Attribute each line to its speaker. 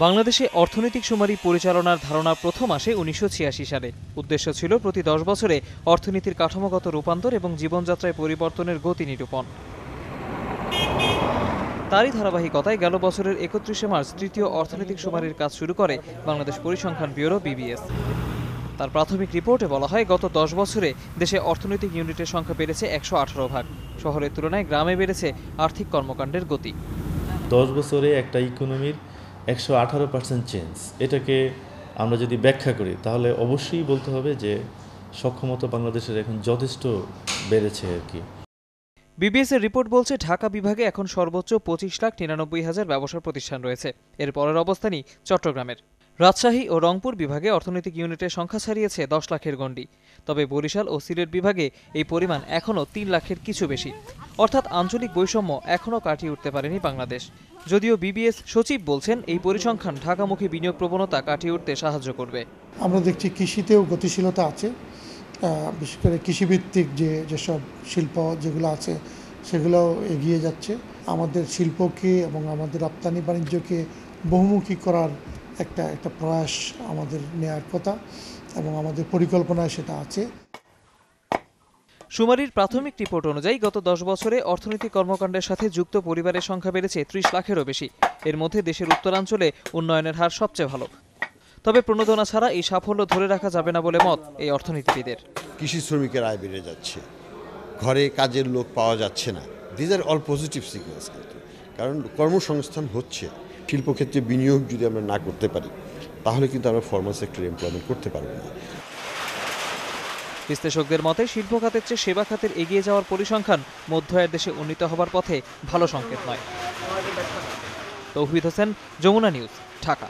Speaker 1: বাংলাদেশে অর্থনৈতিক শুমারি পরিচালনার ধারণা প্রথম আসে ১৯৮৬ সালে। উদ্দেশ্য ছিল প্রতি ১০ বছরে অর্থনীতির কাঠামোগত রূপান্তর এবং জীবনযাত্রায় পরিবর্তনের গতি নিরূপণ। তারই ধারাবাহিকতায় গেল বছরের ৩১ মার্চ তৃতীয় অর্থনৈতিক শুমারির কাজ শুরু করে বাংলাদেশ পরিসংখ্যান ব্যুরো বিবিএস। তার প্রাথমিক রিপোর্টে বলা হয়, গত ১০ বছরে দেশে অর্থনৈতিক ইউনিটের সংখ্যা বেড়েছে ১১৮ ভাগ। শহরের তুলনায় গ্রামে বেড়েছে আর্থিক কর্মকাণ্ডের গতি।
Speaker 2: ১০ বছরে একটা ইকোনমির ১১৮% চেঞ্জ, এটাকে আমরা যদি ব্যাখ্যা করি তাহলে অবশ্যই বলতে হবে যে সক্ষমতা বাংলাদেশের এখন যথেষ্ট বেড়েছে আর কি।
Speaker 1: বিবিএস এর রিপোর্ট বলছে, ঢাকা বিভাগে এখন সর্বোচ্চ ২৫,৯৯,০০০ ব্যবসা প্রতিষ্ঠান রয়েছে। এর পরের অবস্থানই চট্টগ্রামের। রাজশাহী ও রংপুর বিভাগে অর্থনৈতিক ইউনিটের সংখ্যা ছাড়িয়েছে ১০ লাখের গণ্ডি। তবে বরিশাল ও সিলেট বিভাগে এই পরিমাণ এখনও ৩ লাখের কিছু বেশি। অর্থাৎ আঞ্চলিক বৈষম্য এখনও কাটিয়ে উঠতে পারেনি বাংলাদেশ। যদিও বিবিএস সচিব বলছেন, এই পরিসংখ্যান ঢাকামুখী বিনিয়োগ প্রবণতা কাটিয়ে উঠতে সাহায্য করবে।
Speaker 3: আমরা দেখছি কৃষিতেও গতিশীলতা আছে, বিশেষ করে কৃষিভিত্তিক যেসব শিল্প যেগুলো আছে সেগুলোও এগিয়ে যাচ্ছে। আমাদের শিল্পকে এবং আমাদের রপ্তানি বাণিজ্যকে বহুমুখী করার একটা প্রয়াস আমাদের নেয়ার কথা এবং আমাদের পরিকল্পনায় সেটা আছে।
Speaker 1: শুমারির প্রাথমিক রিপোর্ট অনুযায়ী গত ১০ বছরে অর্থনৈতিক কর্মকাণ্ডের সাথে যুক্ত পরিবারের সংখ্যা বেড়েছে ৩০ লাখেরও বেশি। এর মধ্যে দেশের উত্তরাঞ্চলে উন্নয়নের হার সবচেয়ে ভালো। তবে প্রণোদনা ছাড়া এই সাফল্য ধরে রাখা যাবে না বলে মত এই অর্থনীতিবিদের।
Speaker 4: কৃষি শ্রমিকের আয় বেড়ে যাচ্ছে, ঘরে কাজের লোক পাওয়া যাচ্ছে না। These are all positive signals, কিন্তু কারণ কর্মসংস্থান হচ্ছে। শিল্পক্ষেত্রে বিনিয়োগ যদি আমরা না করতে পারি তাহলে কিন্তু আমরা ফর্মাল সেক্টর এমপ্লয়মেন্ট করতে পারবো না।
Speaker 1: বিশ্লেষকদের মতে, শিল্প খাতের চেয়ে সেবা খাতের এগিয়ে যাওয়ার পরিসংখ্যান মধ্য আয়ের দেশে উন্নীত হবার পথে ভালো সংকেত নয়। তৌহিদ হোসেন, যমুনা নিউজ, ঢাকা।